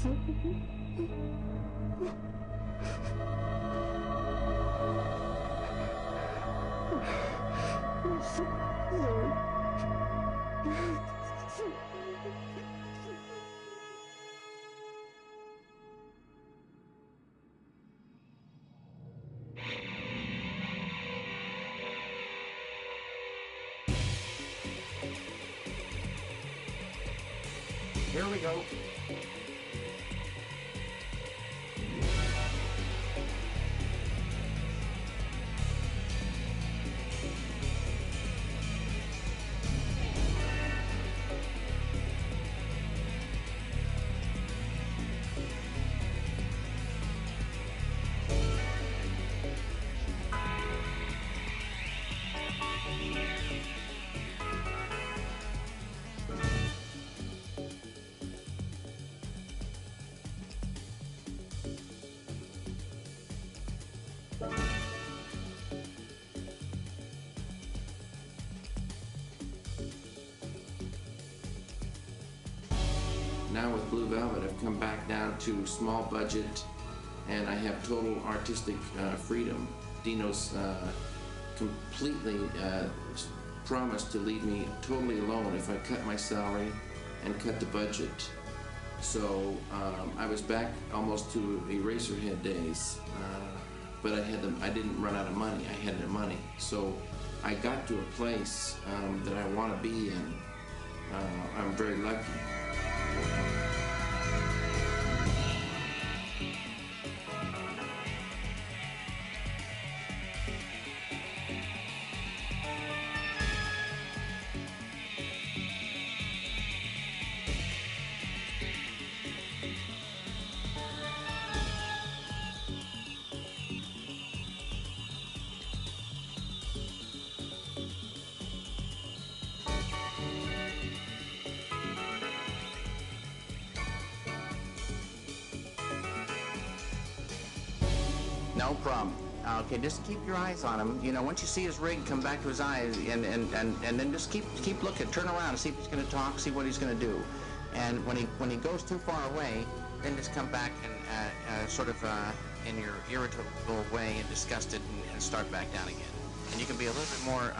Here we go. Now with Blue Velvet, I've come back down to small budget, and I have total artistic freedom. Dino's completely promised to leave me totally alone if I cut my salary and cut the budget. So I was back almost to Eraserhead days, but I didn't run out of money. I had the money. So I got to a place that I want to be in. I'm very lucky. No problem. Okay, just keep your eyes on him. You know, once you see his rig, come back to his eyes, and then just keep looking, turn around, and see if he's going to talk, see what he's going to do. And when he goes too far away, then just come back and sort of in your irritable way and disgusted, and start back down again. And you can be a little bit more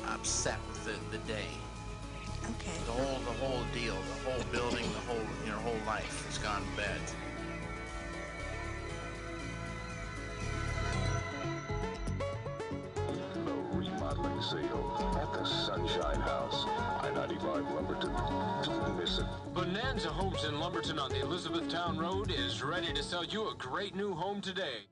upset with the day. Okay. The whole deal, the whole building, your whole life has gone bad. Remodeling sale at the Sunshine House, I-95 Lumberton. Don't miss it. Bonanza Homes in Lumberton on the Elizabethtown Road is ready to sell you a great new home today.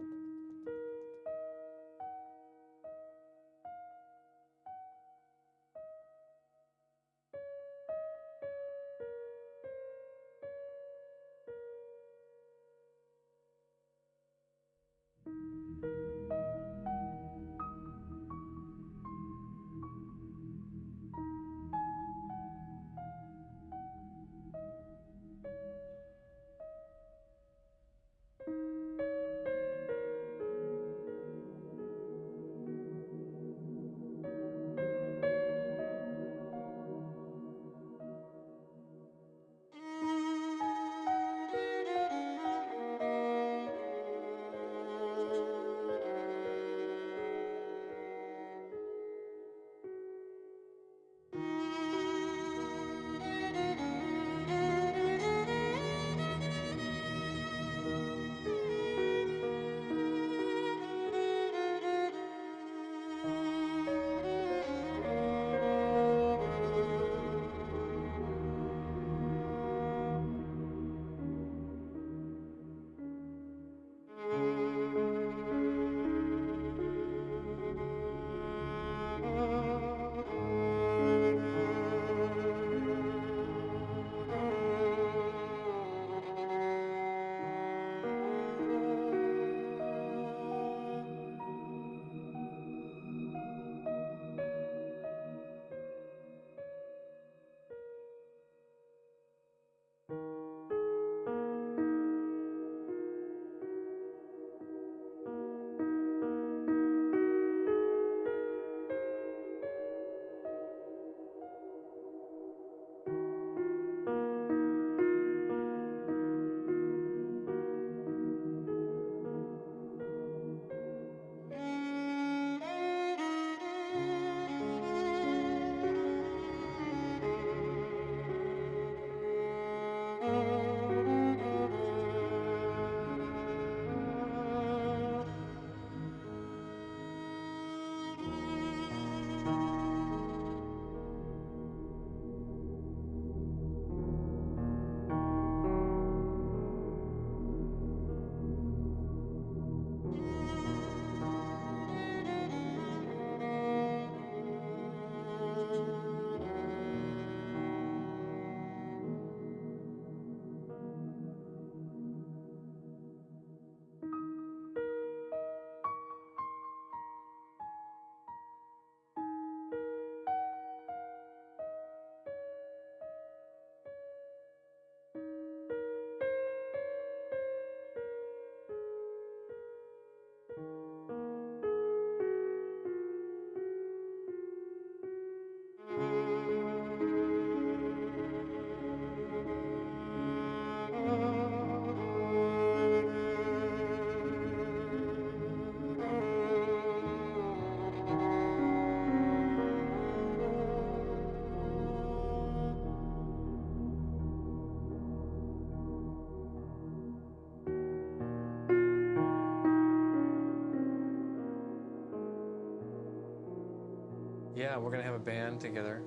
Yeah, we're gonna have a band together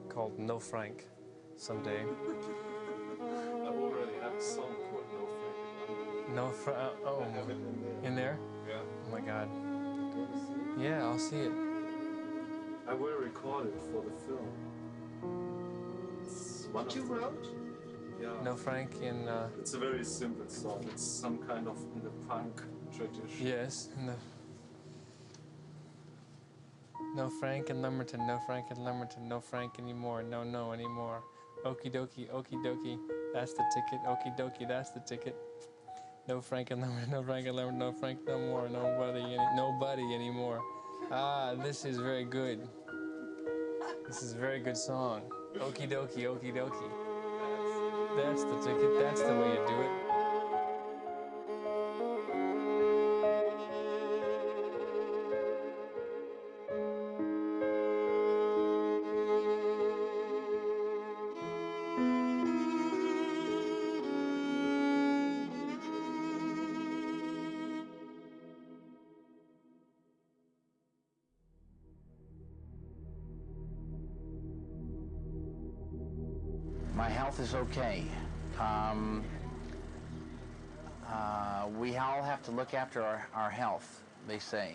called No Frank someday. I already have a song called No Frank. No Frank. Oh, I have it in there. in there? Yeah. Oh my God. Do you want to see it? Yeah, I'll see it. I will record it for the film. It's one What you wrote? Yeah. No Frank in. It's a very simple song. It's some kind of in the punk tradition. Yes. No Frank in Lumberton. No Frank in Lumberton. No Frank anymore. No anymore. Okie dokie. Okie dokie. That's the ticket. Okie dokie. That's the ticket. No Frank in Lumberton. No Frank in Lumberton. No Frank no more. Nobody anymore. Ah, this is very good. This is a very good song. Okie dokie. Okie dokie. That's the ticket. That's the way you do it. My health is okay. We all have to look after our health, they say.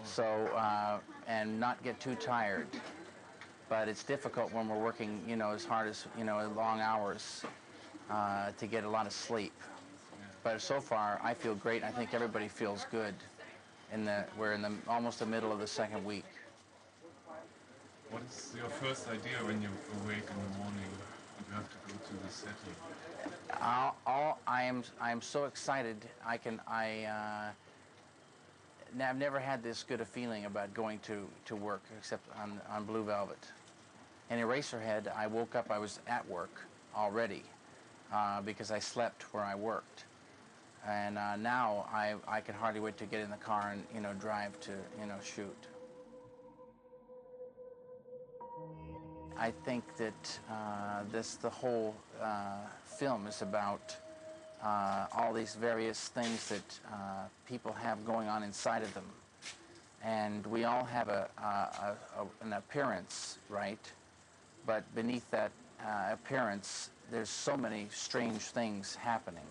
So, and not get too tired. But it's difficult when we're working, you know, as hard as, you know, long hours to get a lot of sleep. But so far, I feel great. I think everybody feels good. We're in almost the middle of the second week. What is your first idea when you awake in the morning and you have to go to the setting? I am so excited. I've never had this good a feeling about going to work except on Blue Velvet. In Eraserhead, I woke up, I was at work already because I slept where I worked. And now I can hardly wait to get in the car and, you know, drive to, you know, shoot. I think that the whole film is about all these various things that people have going on inside of them. And we all have an appearance, right? But beneath that appearance, there's so many strange things happening.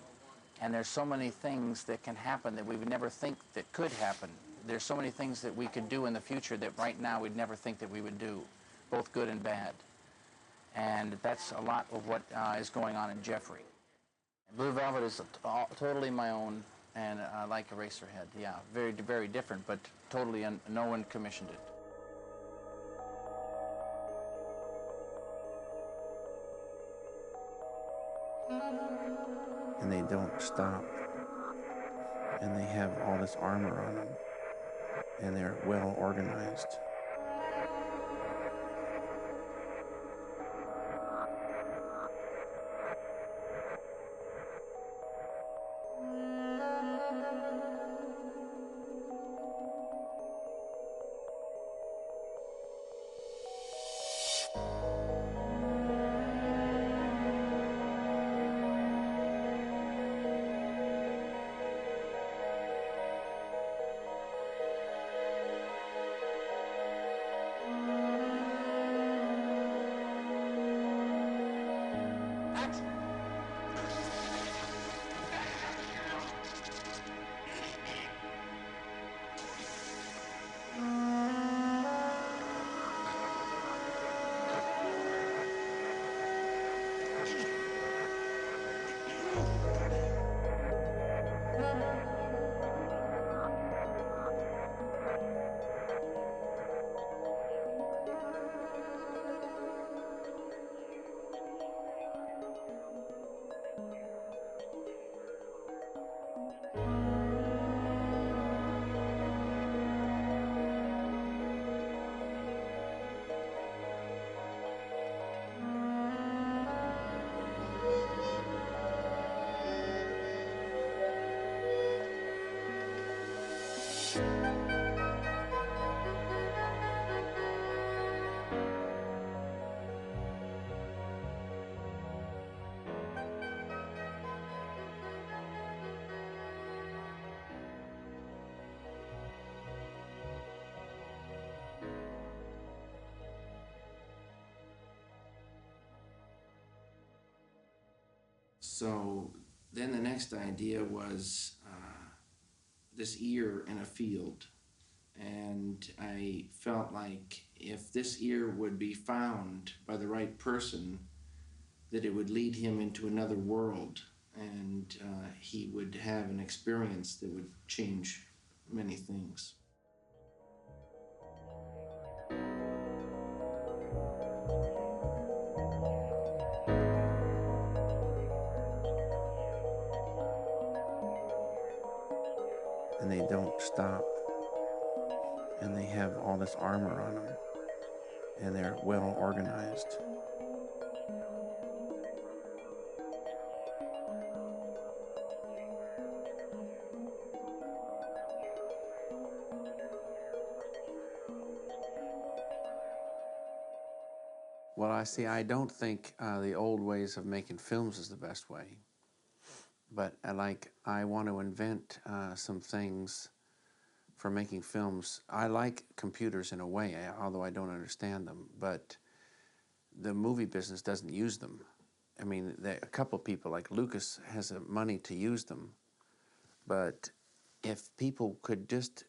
And there's so many things that can happen that we would never think that could happen. There's so many things that we could do in the future that right now we'd never think that we would do, both good and bad. And that's a lot of what is going on in Jeffrey. Blue Velvet is totally my own, and like Eraserhead, yeah, very, very different, but totally, no one commissioned it. And they don't stop. And they have all this armor on them. And they're well organized. So then the next idea was this ear in a field. And I felt like if this ear would be found by the right person, that it would lead him into another world, and he would have an experience that would change many things. And they don't stop. And they have all this armor on them. And they're well organized. Well, I don't think the old ways of making films is the best way. But I want to invent some things for making films. I like computers in a way, although I don't understand them, but the movie business doesn't use them. I mean, a couple people like Lucas has the money to use them, but if people could just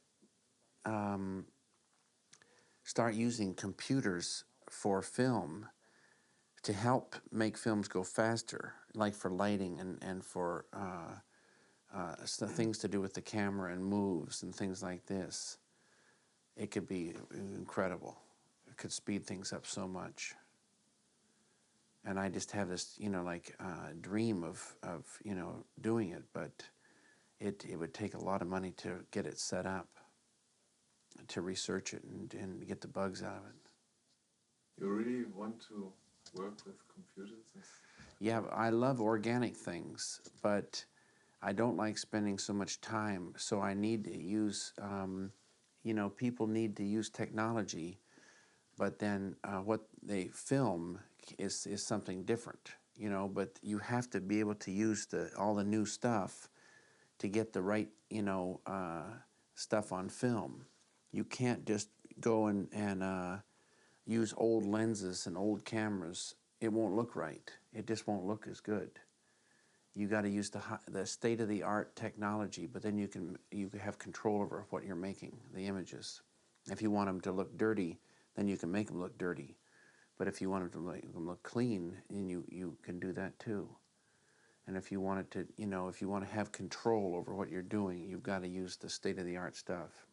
start using computers for film to help make films go faster, like for lighting and for things to do with the camera and moves and things like this, it could be incredible. It could speed things up so much. And I just have this, dream of doing it, but it would take a lot of money to get it set up, to research it and get the bugs out of it. You really want to work with computers? Yeah, I love organic things, but I don't like spending so much time, so I need to use, people need to use technology, but then what they film is something different, but you have to be able to use all the new stuff to get the right, stuff on film. You can't just go and use old lenses and old cameras. It won't look right. It just won't look as good. You got to use the state-of-the-art technology, but then you have control over what you're making, the images. If you want them to look dirty, then you can make them look dirty. But if you want them to make them look clean, then you can do that too. And if you want it to, if you want to have control over what you're doing, you've got to use the state-of-the-art stuff.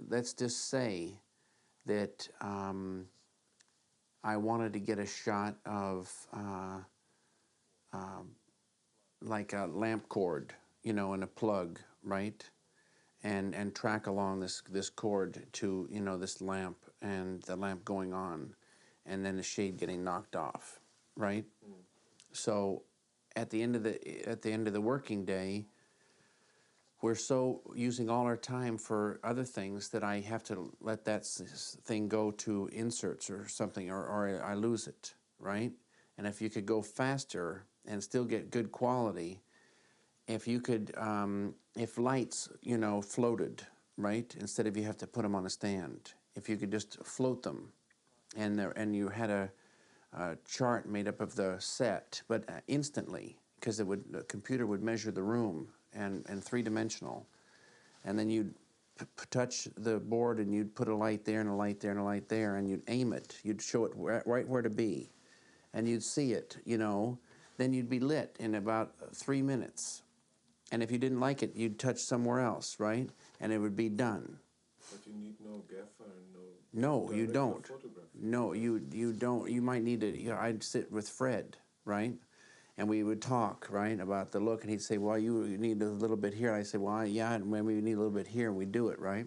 Let's just say that I wanted to get a shot of like a lamp cord, and a plug, right? And track along this cord to, this lamp and the lamp going on, and then the shade getting knocked off, right? Mm. So at the end of the working day, we're so using all our time for other things that I have to let that thing go to inserts or something, or I lose it, right? And if you could go faster and still get good quality, if you could, if lights, floated, right, instead of you have to put them on a stand, if you could just float them, and you had a chart made up of the set, but instantly, because the computer would measure the room and three-dimensional, and then you'd touch the board and you'd put a light there and a light there and a light there, and you'd aim it, you'd show it right where to be, and you'd see it, then you'd be lit in about 3 minutes. And if you didn't like it, you'd touch somewhere else, right? And it would be done. But you need no gaffer and no... No, you don't. No, you don't. You might need to... I'd sit with Fred, right? And we would talk, right, about the look. And he'd say, well, you need a little bit here. I'd say, well, yeah, and maybe we need a little bit here. And we'd do it, right?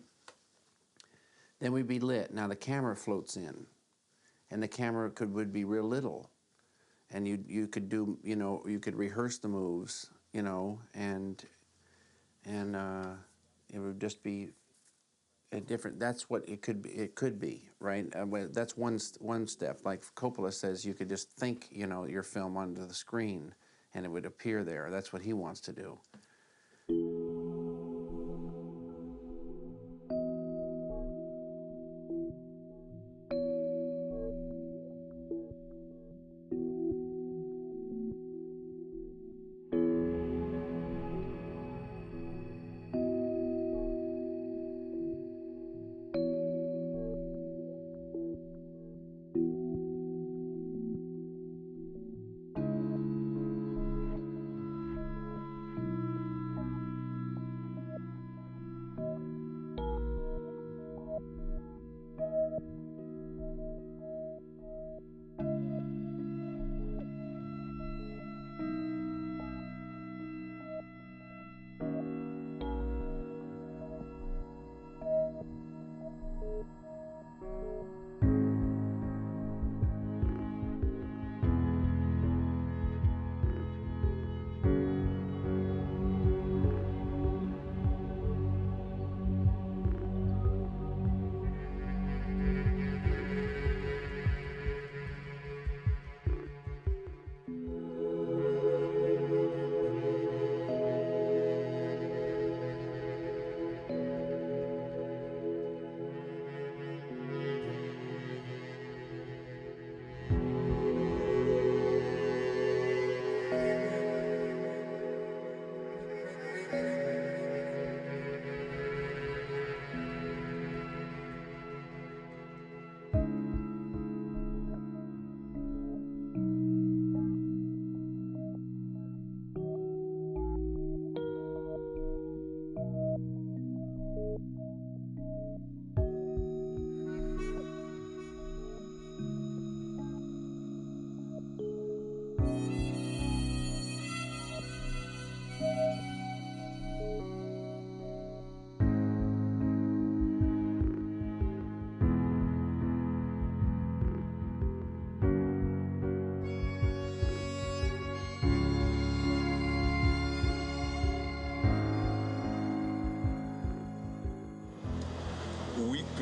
Then we'd be lit. Now the camera floats in. And the camera would be real little. And you could do, you could rehearse the moves, and it would just be a different. That's what it could be. It could be, right? That's one step. Like Coppola says, you could just think, your film onto the screen, and it would appear there. That's what he wants to do.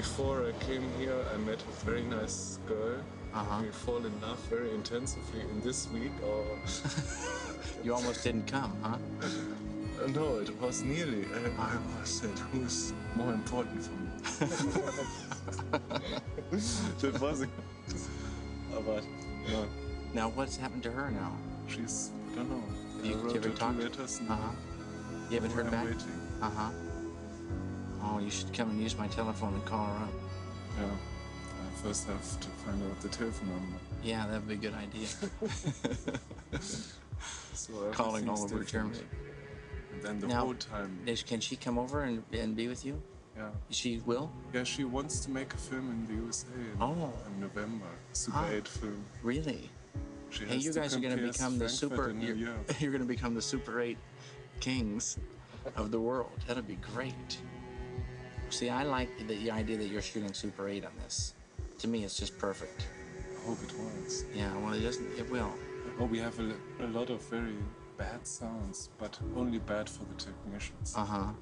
before I came here, I met a very nice girl. We fall in love very intensively. In this week, or You almost didn't come, huh? no, it was nearly. I was said, who's more important for me? That wasn't. But no, Now, what's happened to her now? she's. I don't know. You I wrote haven't her talked? 2 letters. And You haven't heard I'm back? waiting. Oh, you should come and use my telephone and call her up. Yeah. I first have to find out the telephone number. Yeah, that'd be a good idea. So Calling all everything's over different. Germany. And then the Now, whole time. Can she come over and be with you? Yeah. She will? Yeah, she wants to make a film in the USA in November. Super 8 film. Really? She Hey, has you to guys are going to compare become the Frankfurt super. and New York. You're going to become the Super 8 kings of the world. That'll be great. See, I like the idea that you're shooting Super 8 on this. To me, it's just perfect. I hope it works. Yeah, well, it doesn't. It will. Oh, we have a lot of very bad sounds, but only bad for the technicians. And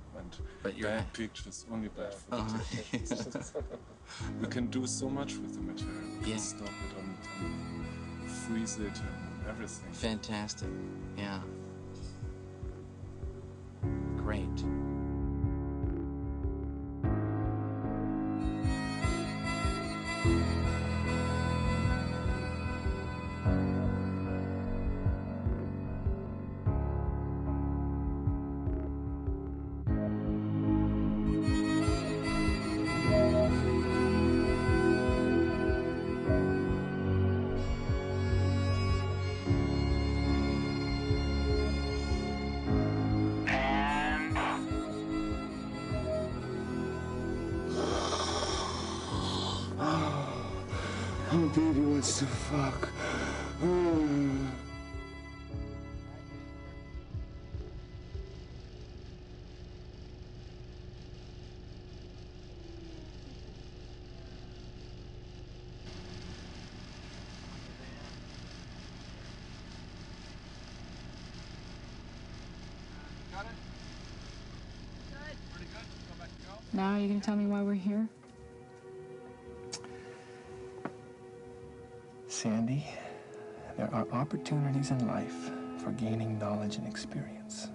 But you're bad pictures, only bad for the technicians. We can do so much with the material. We can stop it and freeze it and everything. Fantastic. Yeah. Great. Oh, baby wants to fuck. Now are you going to tell me why we're here? Sandy, there are opportunities in life for gaining knowledge and experience.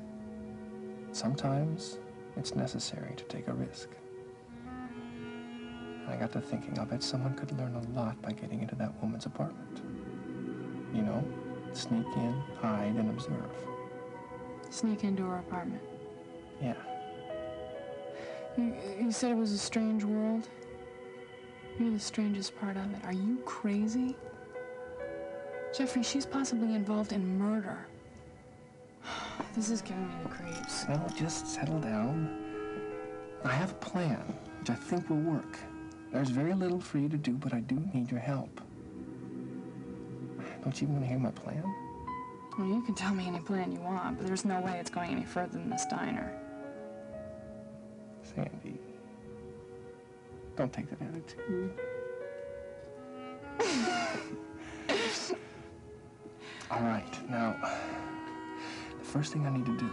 Sometimes it's necessary to take a risk. I got to thinking, I'll bet someone could learn a lot by getting into that woman's apartment. You know, sneak in, hide, and observe. Sneak into her apartment. Yeah. You said it was a strange world? You're the strangest part of it. Are you crazy? Jeffrey, she's possibly involved in murder. This is giving me the creeps. No, just settle down. I have a plan, which I think will work. There's very little for you to do, but I do need your help. Don't you want to hear my plan? Well, you can tell me any plan you want, but there's no way it's going any further than this diner. Sandy, don't take that attitude. All right, now, the first thing I need to do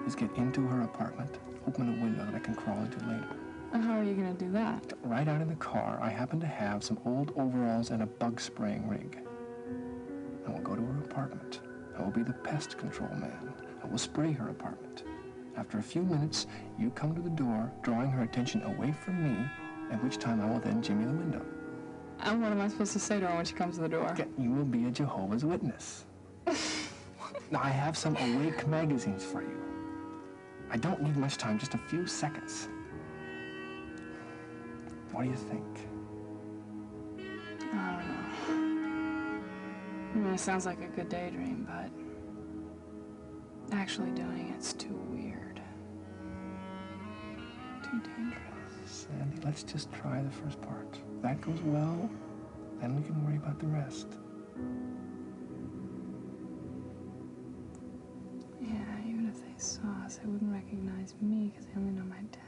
is get into her apartment, open a window that I can crawl into later. And how are you going to do that? Right out in the car, I happen to have some old overalls and a bug spraying rig. I will go to her apartment. I will be the pest control man. I will spray her apartment. After a few minutes, you come to the door, drawing her attention away from me, at which time I will then jimmy the window. And what am I supposed to say to her when she comes to the door? Okay, you will be a Jehovah's Witness. Now, I have some Awake magazines for you. I don't need much time, just a few seconds. What do you think? I don't know. I mean, it sounds like a good daydream, but actually doing it's too weird. Too dangerous. Sandy, let's just try the first part. If that goes well, then we can worry about the rest. Yeah, even if they saw us, they wouldn't recognize me because they only know my dad.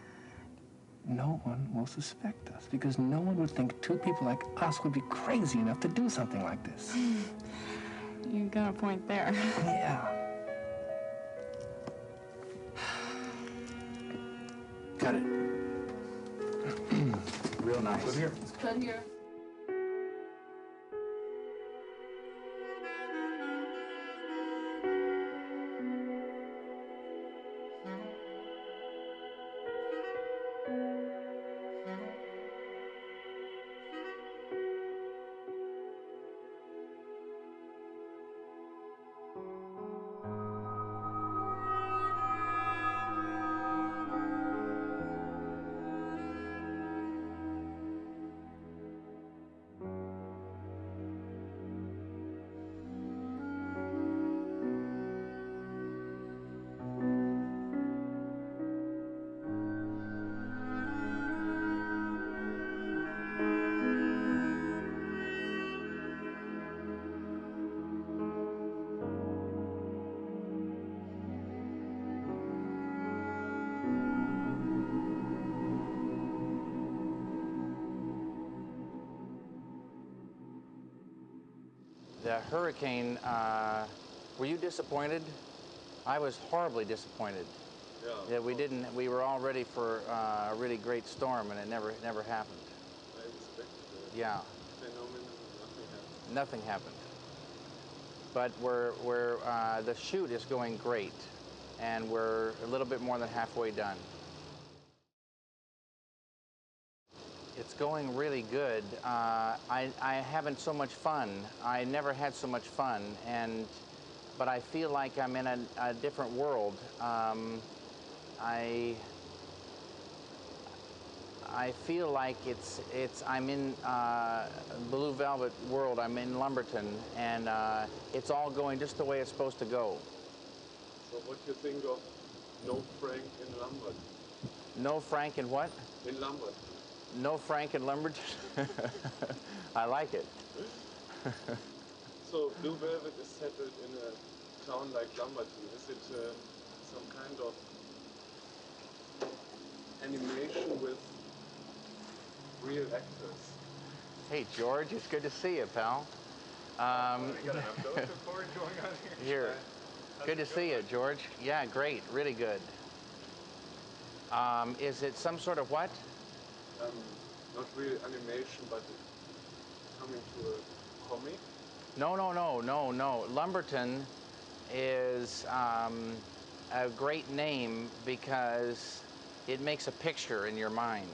No one will suspect us because no one would think two people like us would be crazy enough to do something like this. You got a point there. Yeah. Cut it. Real Nice. Good here. Good here. The hurricane, were you disappointed? I was horribly disappointed. Yeah. We were all ready for a really great storm, and it never happened. I expected it. Yeah. Phenomenon, nothing happened. Nothing happened. But the shoot is going great, and we're a little bit more than halfway done. It's going really good. I having so much fun. I never had so much fun, but I feel like I'm in a different world. I feel like I'm in Blue Velvet world. I'm in Lumberton, and it's all going just the way it's supposed to go. So what do you think of No Frank in Lambert? No Frank in what? In Lambert. No Frank in Lumberton? I like it. So Blue Velvet is settled in a town like Lumberton. Is it some kind of animation with real actors? Hey, George, it's good to see you, pal. We got an umbilical cord going on here. Here. Good to see you, George. Yeah, great. Really good. Is it some sort of what? Not real animation, but coming to a comic. No. Lumberton is a great name because it makes a picture in your mind.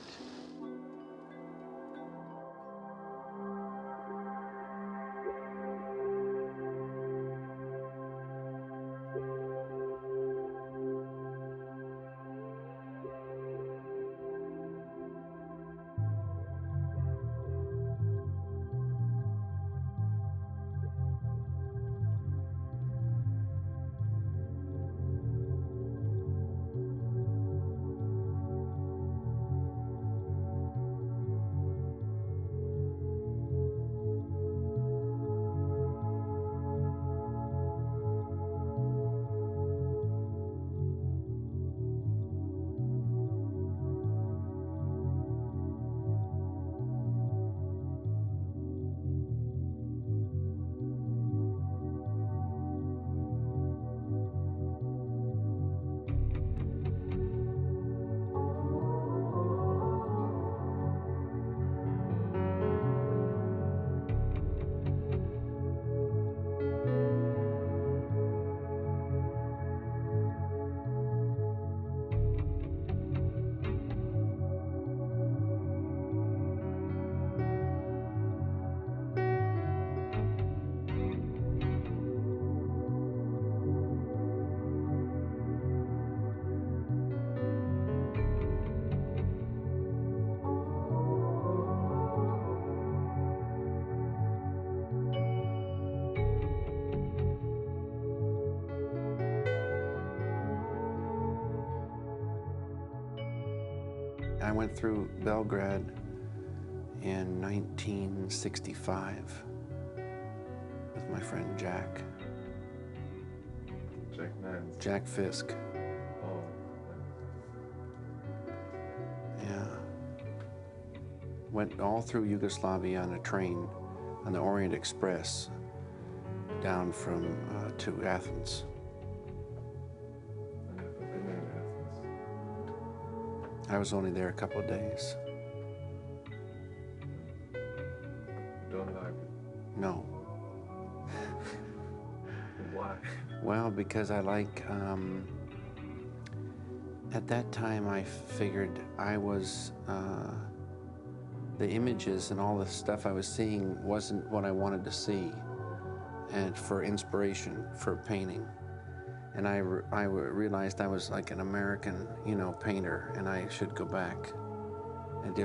I went through Belgrade in 1965 with my friend Jack. Jack Nance. Jack Fisk. Oh. Yeah. Went all through Yugoslavia on a train on the Orient Express down from to Athens. I was only there a couple of days. because I like, at that time I figured I was, the images and all the stuff I was seeing wasn't what I wanted to see, and for inspiration, for painting. And I realized I was like an American, painter, and I should go back. And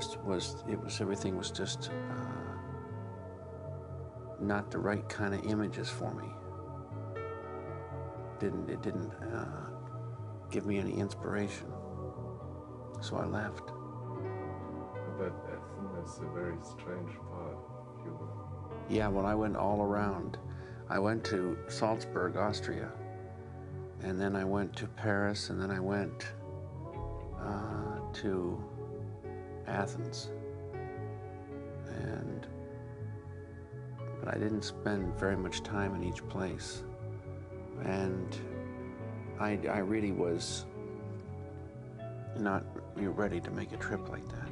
everything was just not the right kind of images for me. It didn't give me any inspiration. So I left. But I think that's a very strange part of you. Yeah, well, I went all around. I went to Salzburg, Austria, and then I went to Paris, and then I went to Athens. But I didn't spend very much time in each place. And I really was not ready to make a trip like that.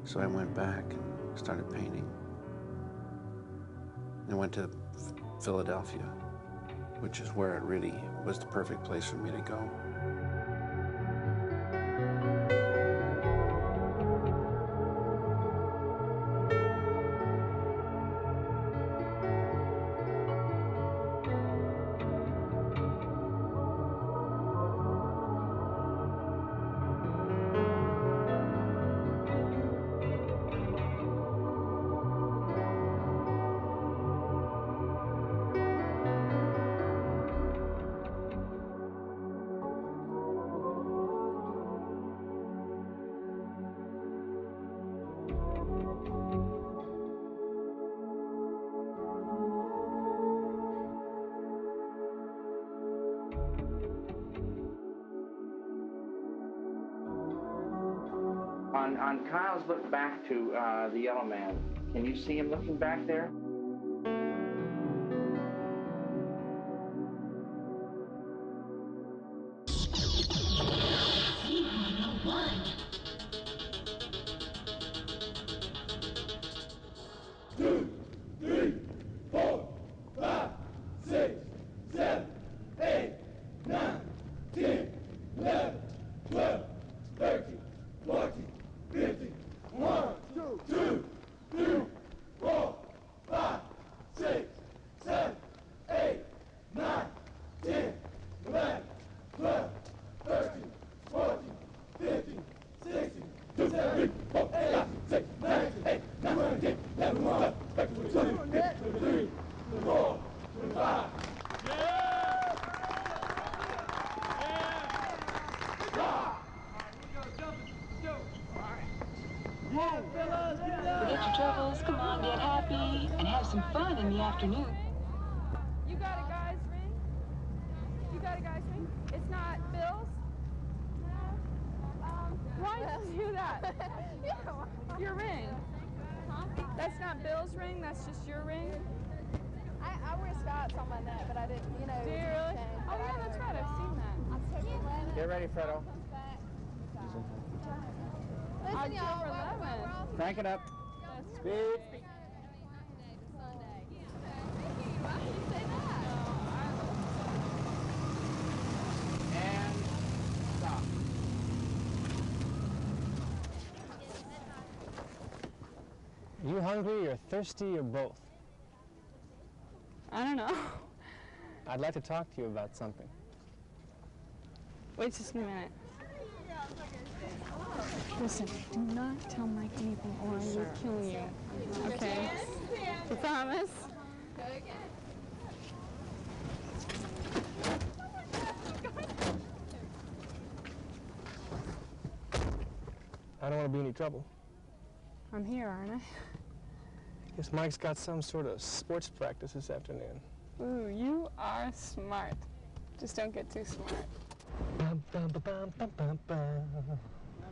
So I went back and started painting. I went to Philadelphia, which is where it really was the perfect place for me to go. On Kyle's look back to the Yellow Man, can you see him looking back there? Forget your troubles, come on, get happy, and have some fun in the afternoon. You got a guy's ring? You got a guy's ring? It's not Bill's? Why did you do that? Your ring. Huh? That's not Bill's ring, that's just your ring? I wear stripes on my neck, but I didn't, Do you really? Oh yeah, that's right, I've seen that. Get ready, Fredo. Listen, y'all, October 11th. Crank it up. Speed. And stop. You hungry or thirsty or both? I don't know. I'd like to talk to you about something. Wait just a minute. Listen, do not tell my people or I will kill you. Okay. You promise? I don't want to be any trouble. I'm here, aren't I? Guess Mike's got some sort of sports practice this afternoon. Ooh, you are smart. Just don't get too smart.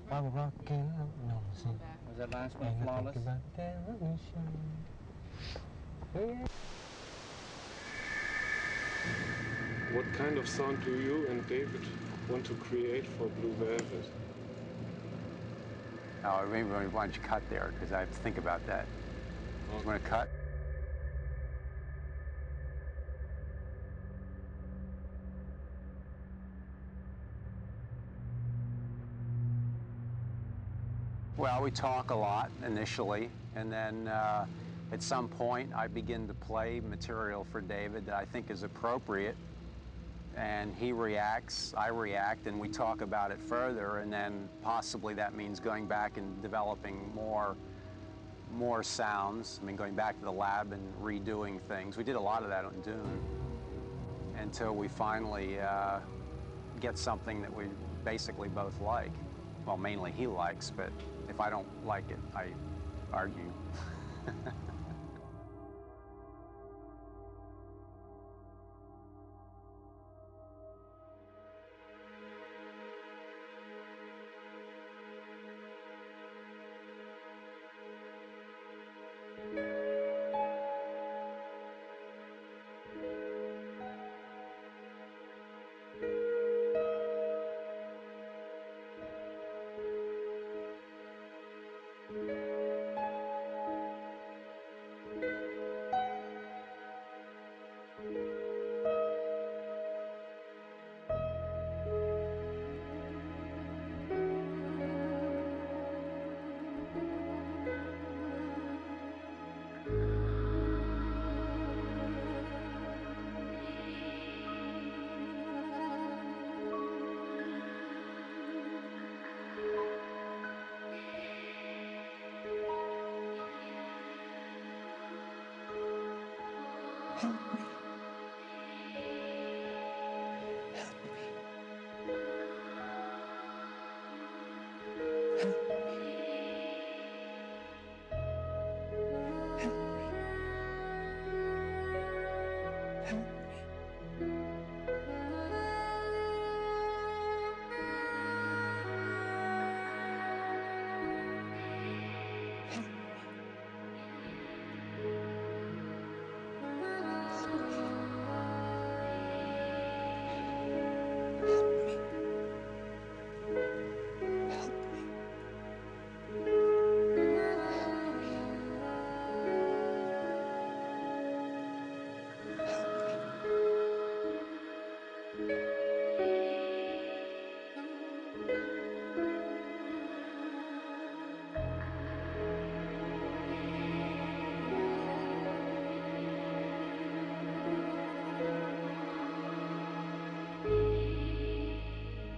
While we're rocking, Was that last one flawless? What kind of sound do you and David want to create for Blue Velvet? Oh, maybe why don't you cut there, because I have to think about that. You want to cut? Well, we talk a lot initially, and then at some point I begin to play material for David that I think is appropriate, and he reacts, I react, and we talk about it further, and then possibly that means going back and developing more sounds. I mean, going back to the lab and redoing things. We did a lot of that on Dune until we finally get something that we basically both like. Well, mainly he likes, but if I don't like it, I argue.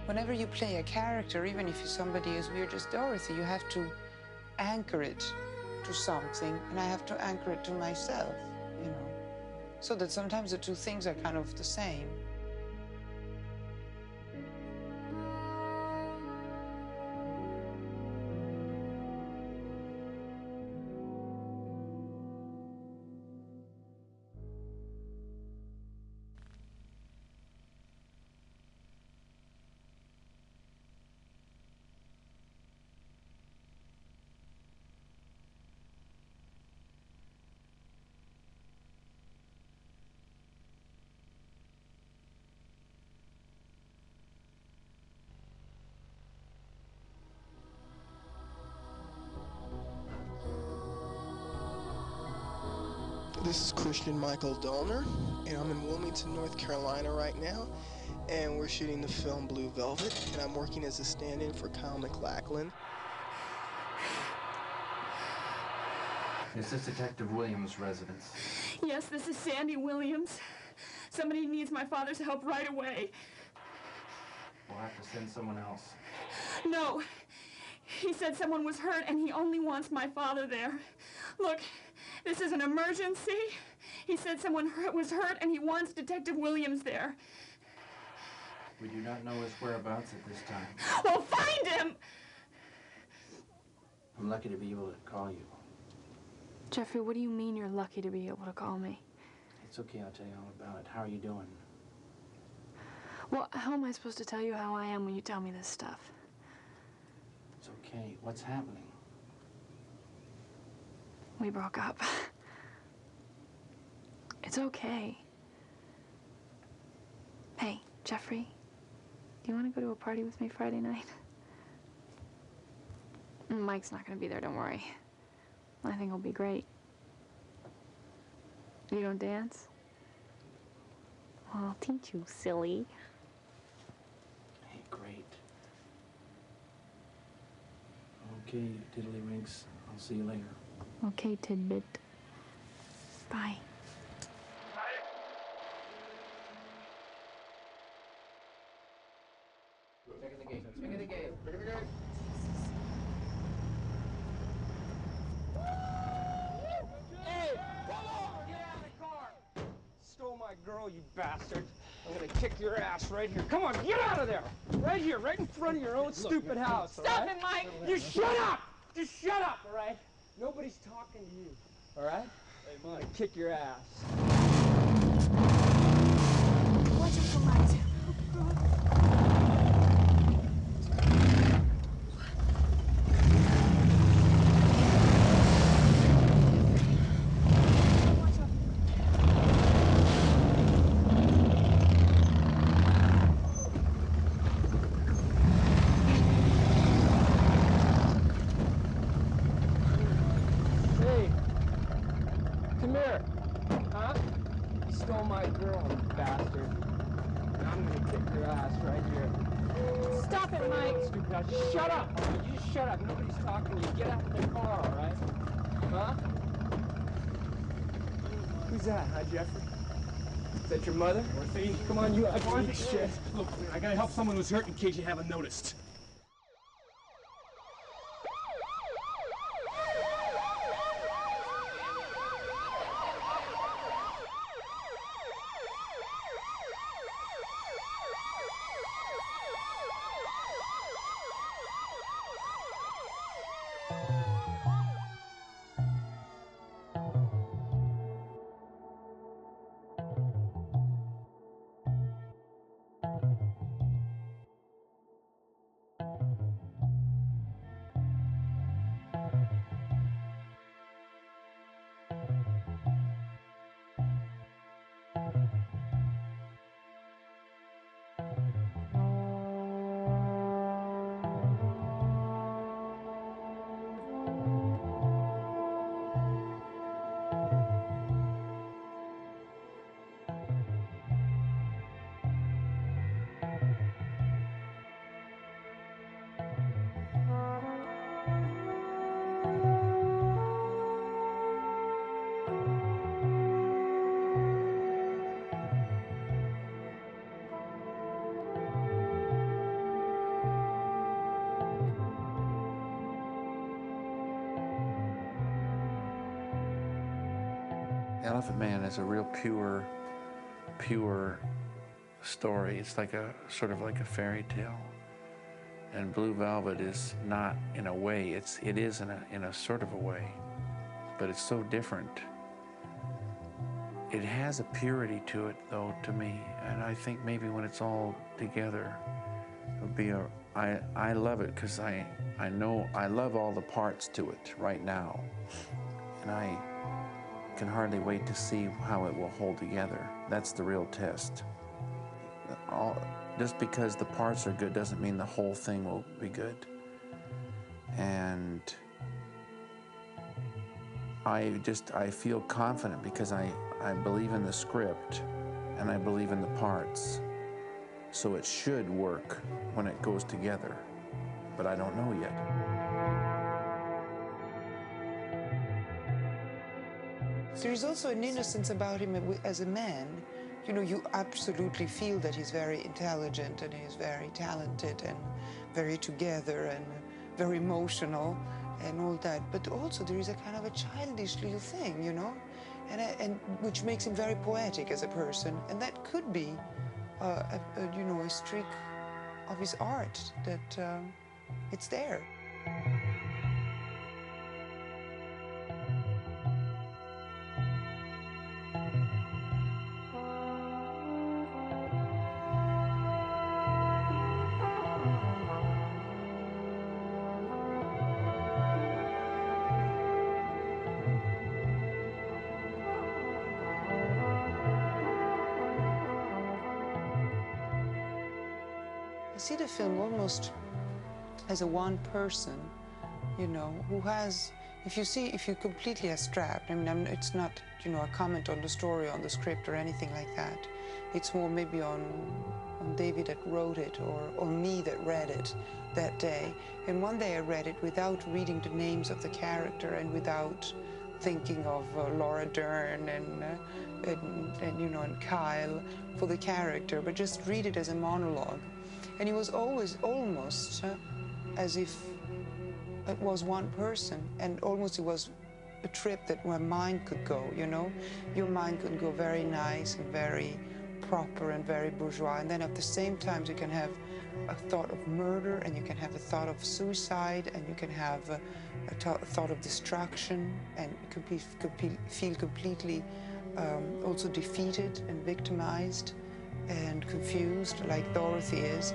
Whenever you play a character, even if somebody as weird as Dorothy, you have to anchor it to something, and I have to anchor it to myself, you know, so that sometimes the two things are kind of the same. This is Christian Michael Dolner, and I'm in Wilmington, North Carolina right now, and we're shooting the film Blue Velvet, and I'm working as a stand-in for Kyle MacLachlan. Is this Detective Williams' residence? Yes, this is Sandy Williams. Somebody needs my father's help right away. We'll have to send someone else. No. He said someone was hurt, and he only wants my father there. Look, this is an emergency. He said someone was hurt, and he wants Detective Williams there. We do not know his whereabouts at this time. Well, find him! I'm lucky to be able to call you. Jeffrey, what do you mean you're lucky to be able to call me? It's okay, I'll tell you all about it. How are you doing? Well, how am I supposed to tell you how I am when you tell me this stuff? It's okay. What's happening? We broke up. It's okay. Hey, Jeffrey, do you want to go to a party with me Friday night? Mike's not going to be there, don't worry. I think it'll be great. You don't dance? Well, I'll teach you, silly. Hey, great. Okay, Tiddlywinks. I'll see you later. Okay, Tidbit. Bye. Check the gate. Check the gate. Check the gate. Hey, come on! Get out of the car! Stole my girl, you bastard. I'm gonna kick your ass right here. Come on, get out of there! Right here, right in front of your own stupid house, all Stop right? it, Mike! You shut up! Just shut up, all right? Nobody's talking to you, all right? I'm gonna kick your ass. Watch it for Mike. Hey, come here. Huh? You stole my girl, you bastard. And I'm gonna kick your ass right here. Stop it, Mike. Stupid ass. Shut up! All right? You just shut up. Nobody's talking to you. Get out of the car, all right? Huh? Who's that, huh, Jeffrey? Is that your mother? Dorothy? Come on, you ugly shit. Look, I gotta help someone who's hurt in case you haven't noticed. Elephant Man is a real pure story. It's like a sort of like a fairy tale. And Blue Velvet is not in a way. It is in a sort of a way, but it's so different. It has a purity to it, though, to me, and I think maybe when it's all together, it'll be I love it because I know I love all the parts to it right now, and I can hardly wait to see how it will hold together. That's the real test. Just because the parts are good doesn't mean the whole thing will be good. And I feel confident because I believe in the script and I believe in the parts. So it should work when it goes together, but I don't know yet. There's also an innocence about him as a man. You know, you absolutely feel that he's very intelligent and he's very talented and very together and very emotional and all that. But also there is a kind of a childish little thing, you know, and which makes him very poetic as a person. And that could be, you know, a streak of his art that it's there. I see the film almost as a one person, you know, who has, if you completely are strapped, I mean, it's not, you know, a comment on the story, on the script or anything like that. It's more maybe on on David that wrote it or me that read it that day. And one day I read it without reading the names of the character and without thinking of Laura Dern and you know, and Kyle for the character, but just read it as a monologue. And it was always almost as if it was one person, and almost it was a trip that my mind could go, you know? Your mind could go very nice and very proper and very bourgeois, and then at the same time you can have a thought of murder, and you can have a thought of suicide, and you can have a thought of destruction, and you can feel completely also defeated and victimized and confused, like Dorothy is.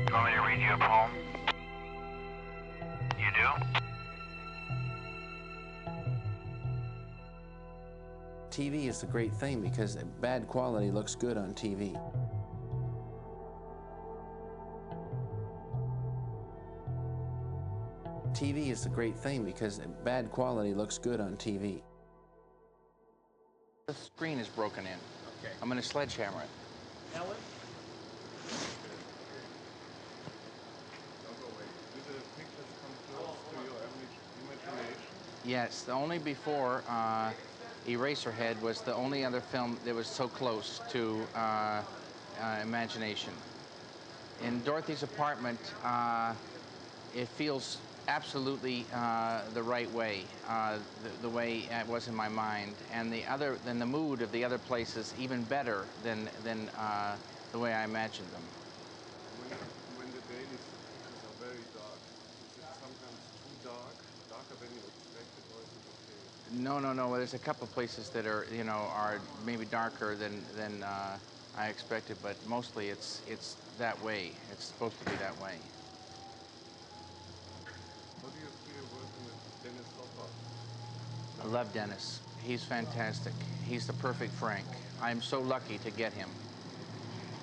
You want me to read you a poem? You do? TV is the great thing because bad quality looks good on TV. TV is the great thing because bad quality looks good on TV. The screen is broken in. Okay. I'm going to sledgehammer it. Ellen? Yes, the only before Eraserhead was the only other film that was so close to imagination. In Dorothy's Apartment, it feels absolutely the right way, the way it was in my mind, and the mood of the other places even better than the way I imagined them. When the daily pictures are very dark, is it sometimes too dark, darker than you expected, or is it okay? No. There's a couple places that are, you know, are maybe darker than I expected, but mostly it's that way. It's supposed to be that way. How do you feel working with Dennis Hopper? I love Dennis. He's fantastic. He's the perfect Frank. I'm so lucky to get him.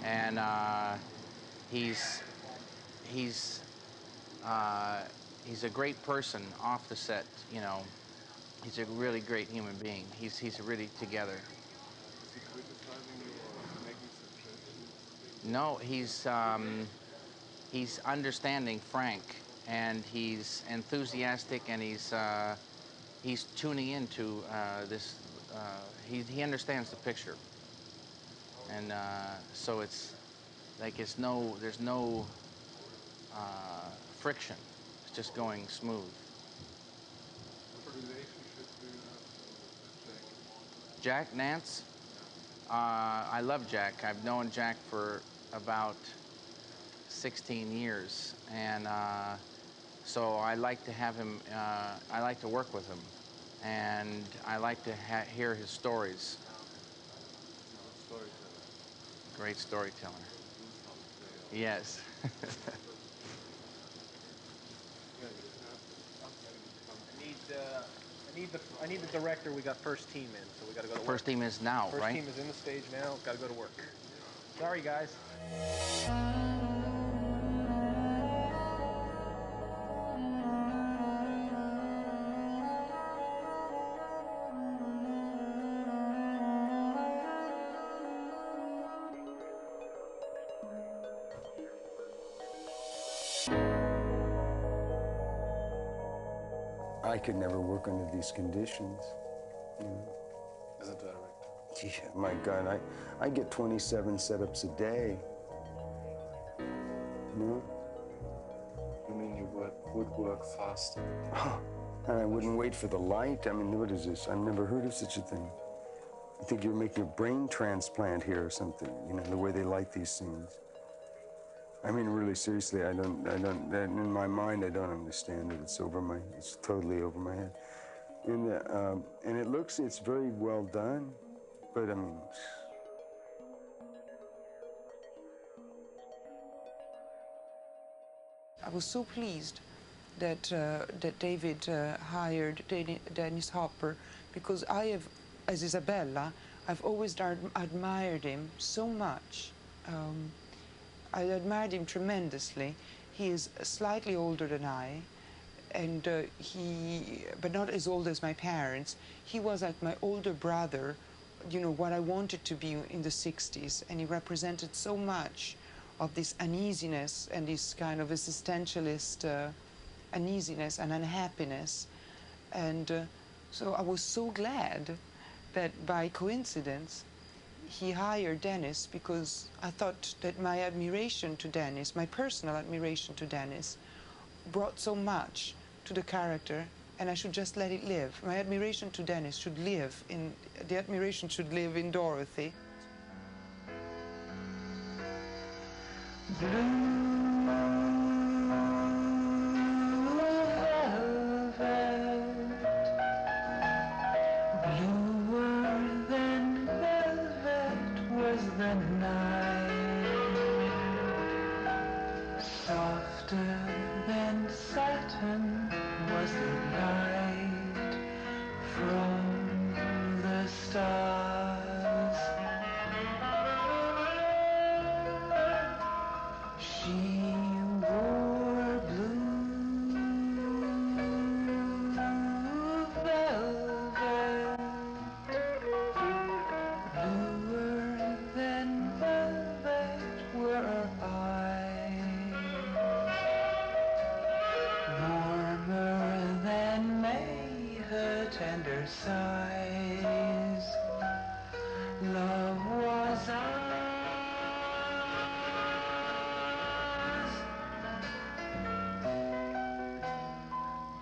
And he's a great person off the set, you know. He's a really great human being. He's really together. Is he criticizing you or making suggestions? No, he's understanding Frank, and he's enthusiastic, and he's tuning into this. He understands the picture, and so it's like there's no friction. It's just going smooth. What relationship do you have with Jack Nance? I love Jack. I've known Jack for about 16 years, and so I like to have him, I like to work with him, and I like to hear his stories. Great storyteller. Yes. I need the director. We got first team in, so we got to go to work. First team is now, right? First team is in the stage now. Got to go to work. Sorry, guys. I could never work under these conditions. You know? As a director? Yeah, my God, I get 27 setups a day. No? You mean you would work faster? And I wouldn't wait for the light. I mean, what is this? I've never heard of such a thing. I think you're making a brain transplant here or something, you know, the way they light these scenes. I mean, really, seriously, in my mind, I don't understand it. It's totally over my head. And it's very well done, but I mean, I was so pleased that David hired Dennis Hopper, because I have, as Isabella, I've always admired him so much. I admired him tremendously. He is slightly older than I, and but not as old as my parents. He was like my older brother, you know, what I wanted to be in the 60s, and he represented so much of this uneasiness and this kind of existentialist uneasiness and unhappiness. And so I was so glad that by coincidence he hired Dennis, because I thought that my admiration to Dennis, my personal admiration to Dennis, brought so much to the character, and I should just let it live. My admiration to Dennis should live in, the admiration should live in Dorothy. Softer than satin was the light from the stars. She wore blue velvet, bluer than velvet were her eyes. Warmer than May, her tender sighs. Love was ours.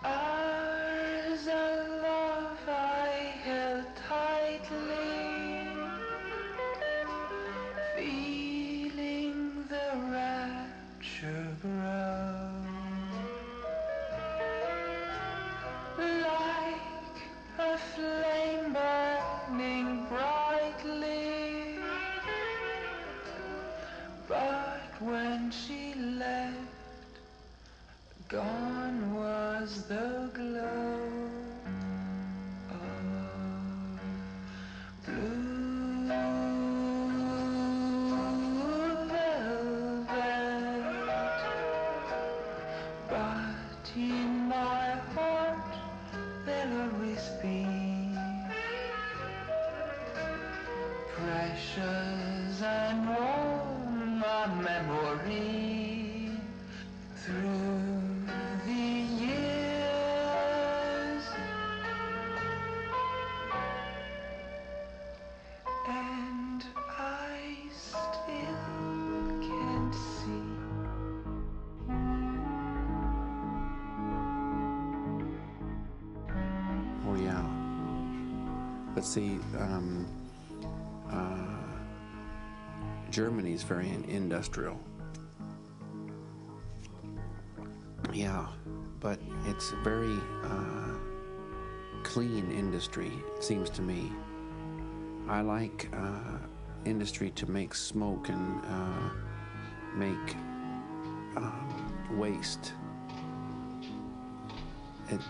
Ours a love I held tightly, feeling the rapture grow. Like a flame burning brightly, but when she left, gone was the glow of blue velvet. But in my heart there'll always be precious and warm a memory through the years. And I still can see Oh yeah. But see, Germany's very industrial. Yeah, but it's a very clean industry, it seems to me. I like industry to make smoke and make waste.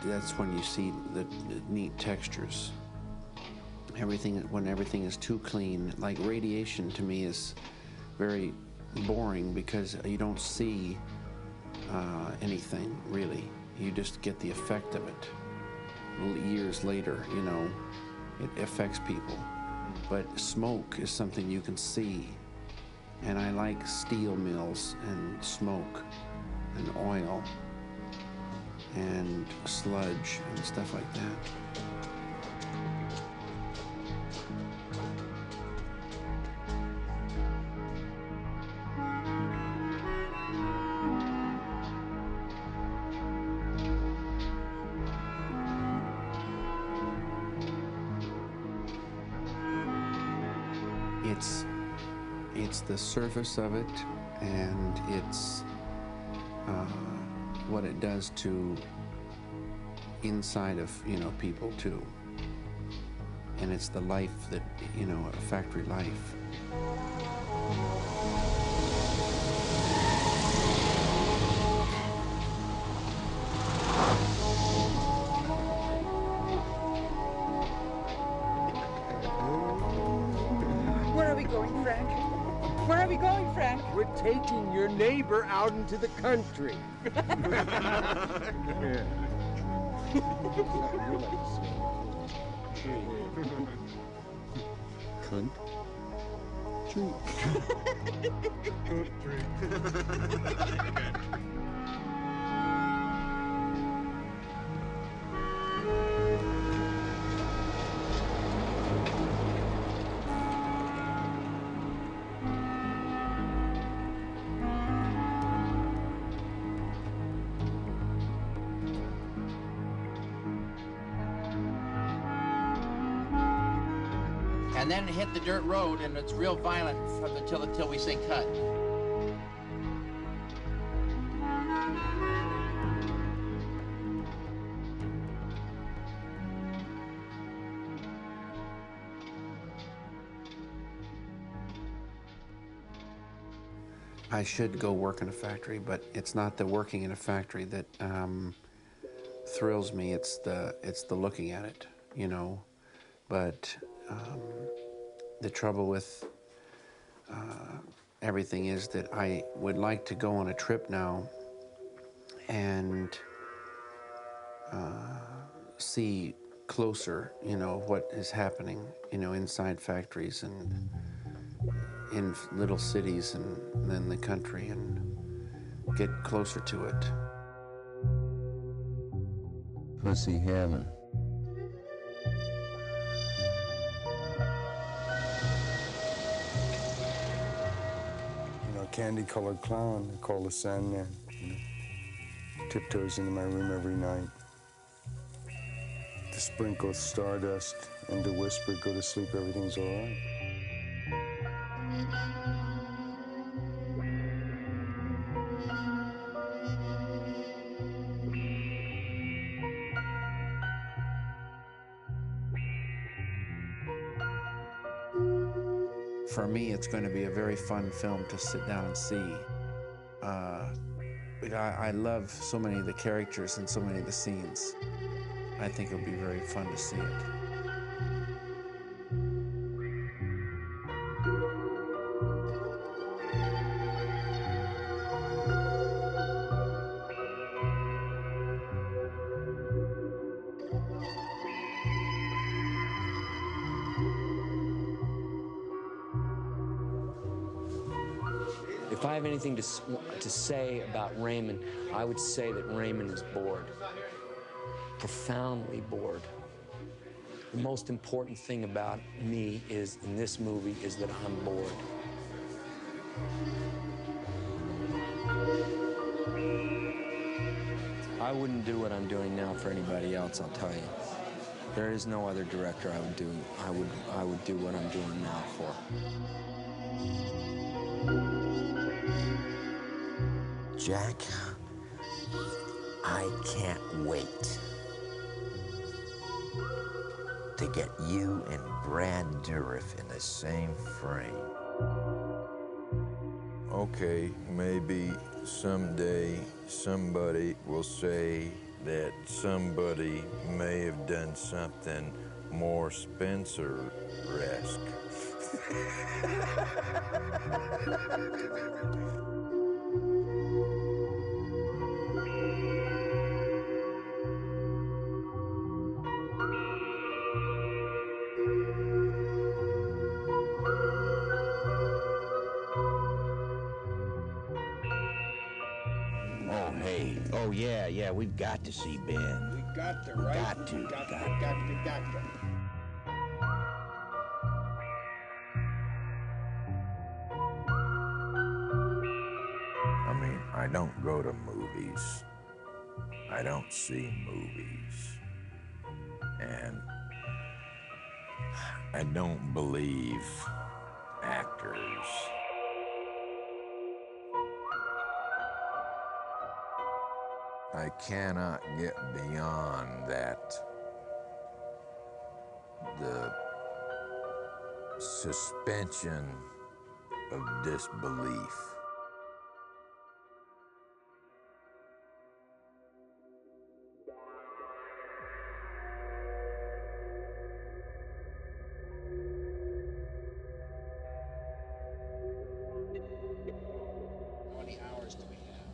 That's when you see the neat textures. When everything is too clean, like radiation to me is very boring because you don't see anything really. You just get the effect of it. Years later, you know, it affects people. But smoke is something you can see. And I like steel mills and smoke and oil and sludge and stuff like that. it's the surface of it, and it's what it does to inside of, you know, people too. And it's the life that, you know, a factory life. Where are we going, Frank? Where are we going, Frank? We're taking your neighbor out into the country. Cunt. And then hit the dirt road, and it's real violent until we say cut. I should go work in a factory, but it's not the working in a factory that thrills me. It's the looking at it, you know. But the trouble with everything is that I would like to go on a trip now and see closer, you know, what is happening, you know, inside factories and in little cities and then the country, and get closer to it. Pussy heaven. Candy-colored clown, I call the Sandman. You know, tiptoes into my room every night to sprinkle stardust and to whisper, go to sleep, everything's all right. For me, it's going to be a very fun film to sit down and see. I love so many of the characters and so many of the scenes. I think it'll be very fun to see it. If I have anything to say about Raymond, I would say that Raymond is bored. Profoundly bored. The most important thing about me is, in this movie, is that I'm bored. I wouldn't do what I'm doing now for anybody else, I'll tell you. There is no other director I would do what I'm doing now for. Jack, I can't wait to get you and Brad Dourif in the same frame. Okay, maybe someday somebody will say that somebody may have done something more Spencer-esque. Oh, hey. Oh, yeah, we've got to see Ben. We got to, right? Got to. Got to. I mean, I don't go to movies. I don't see movies. And I don't believe actors. I cannot get beyond that. The suspension of disbelief. How many hours do we have?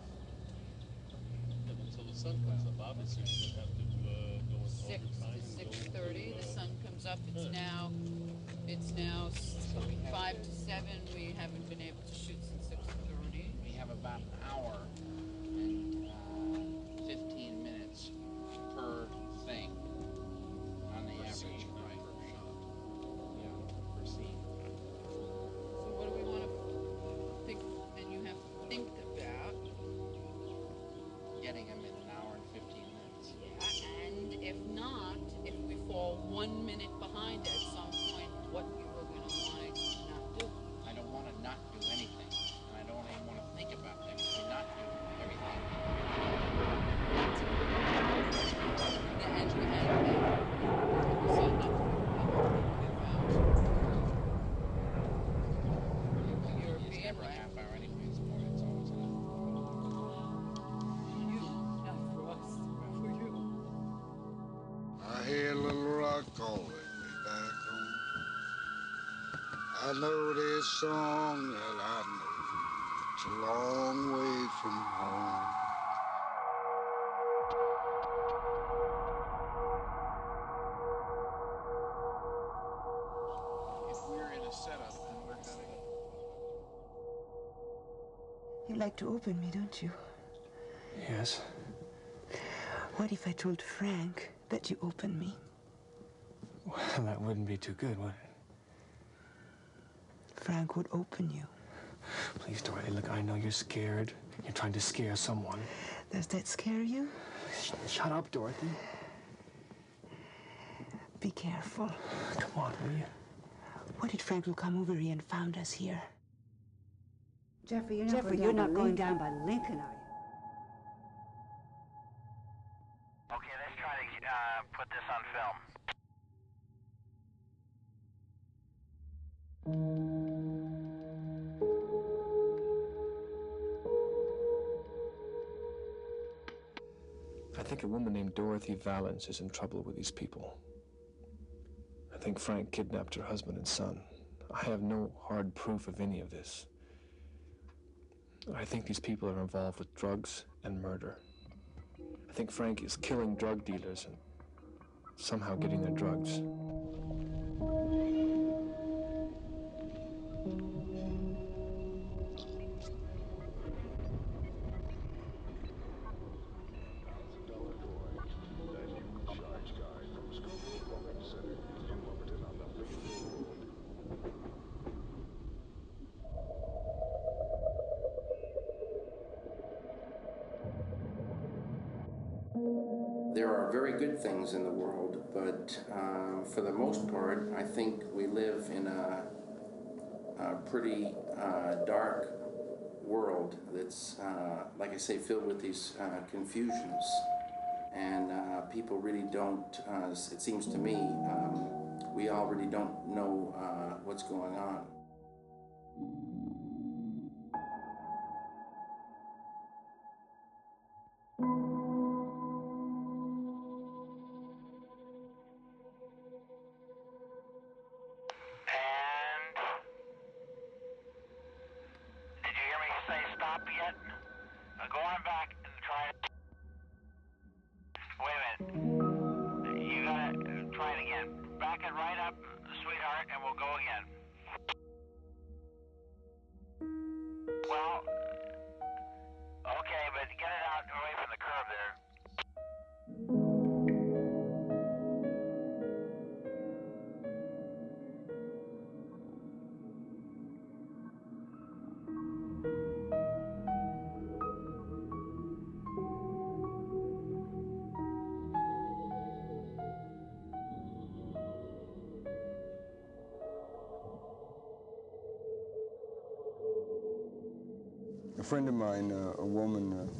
Until the sun comes up, obviously we have to go into 6 overtime. to 6:30. The sun comes up. It's now 5 to 7. We haven't been able to shoot since 6:30. We have about an hour and 15 minutes per thing on the average, right? Per shot. Yeah, per scene. So what do we want to think? Then you have to think about Getting them in an hour and 15 minutes. yeah, and if not, if we fall 1 minute behind at some point, what you were going to want to not do. I don't want to not do anything, and I don't even want to think about them if we not do everything. It's never a half hour anyway. It's always an hour. Not for us, for you. I hear Little Rock calling me back home. I know this song that I know. It's a long way from home. If we're in a setup and we're having You like to open me, don't you? Yes. What if I told Frank that you opened me? Well, that wouldn't be too good, would it? Frank would open you. Please, Dorothy, look, I know you're scared. You're trying to scare someone. Does that scare you? Shut up, Dorothy. Be careful. Come on, will you? What if Frank will come over here and found us here? Jeffrey, you're not going down by Lincoln, are you? Okay, let's try to put this on film. I think a woman named Dorothy Valance is in trouble with these people. I think Frank kidnapped her husband and son. I have no hard proof of any of this. I think these people are involved with drugs and murder. I think Frank is killing drug dealers and somehow getting their drugs. There are very good things in the world, but for the most part, I think we live in a pretty dark world that's, like I say, filled with these confusions. And people really don't, it seems to me, we all really don't know what's going on. Did you hear me say stop yet? Go on back and try it. Wait a minute. You gotta try it again. Back it right up, sweetheart, and we'll go again. Well, okay, but get it out away from the curb there. A friend of mine, a woman,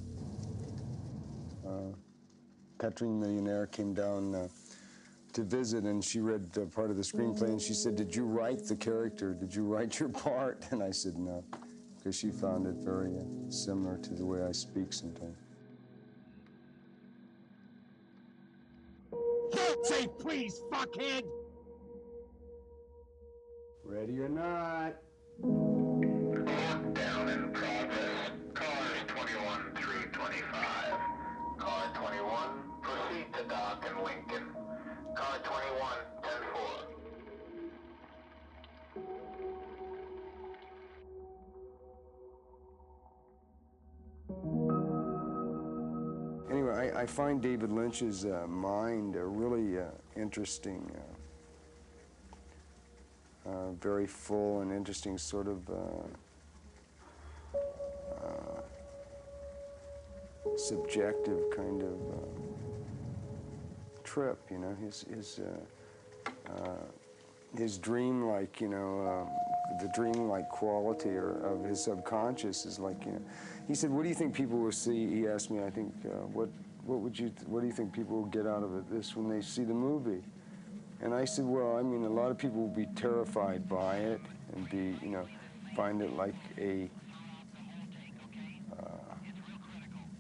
Petrine millionaire, came down to visit, and she read part of the screenplay, and she said, "Did you write the character? Did you write your part?" And I said, "No," because she found it very similar to the way I speak sometimes. Don't say please, fuckhead! Ready or not. Down in progress. Cars 21 through 25. Car 21, proceed to dock in Lincoln. Car 21, 10-4. Anyway, I find David Lynch's mind really interesting, very full and interesting sort of subjective kind of trip, you know, his dream-like, you know, the dream-like quality of his subconscious is like, you know, he said, "What do you think people will see?" He asked me, I think, what do you think people will get out of this when they see the movie? And I said, well, I mean, a lot of people will be terrified by it and be, you know, find it like a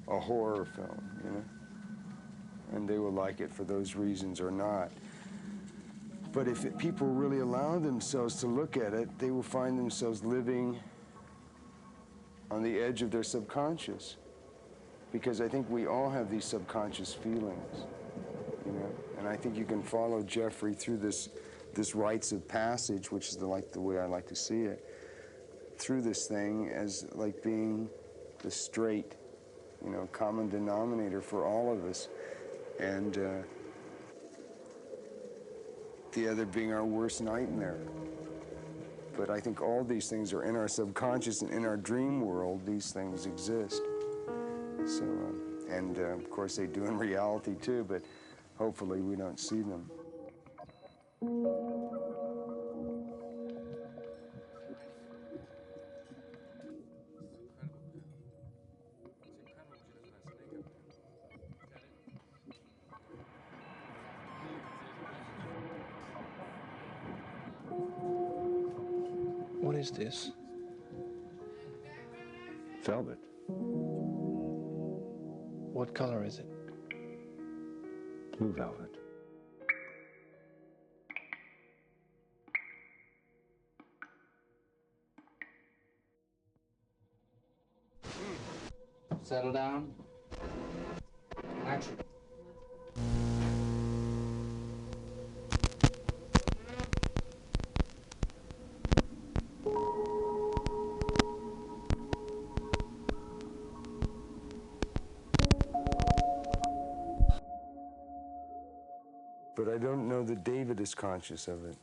horror film, you know, and they will like it for those reasons or not. But if people really allow themselves to look at it, they will find themselves living on the edge of their subconscious, because I think we all have these subconscious feelings, you know, and I think you can follow Jeffrey through this rites of passage, which is the way I like to see it, through this thing as like being the straight, you know, common denominator for all of us, and the other being our worst nightmare. But I think all these things are in our subconscious, and in our dream world, these things exist. So, and of course they do in reality too, but hopefully we don't see them. What is this? Velvet. What color is it? Blue velvet. Settle down. Action. But I don't know that David is conscious of it.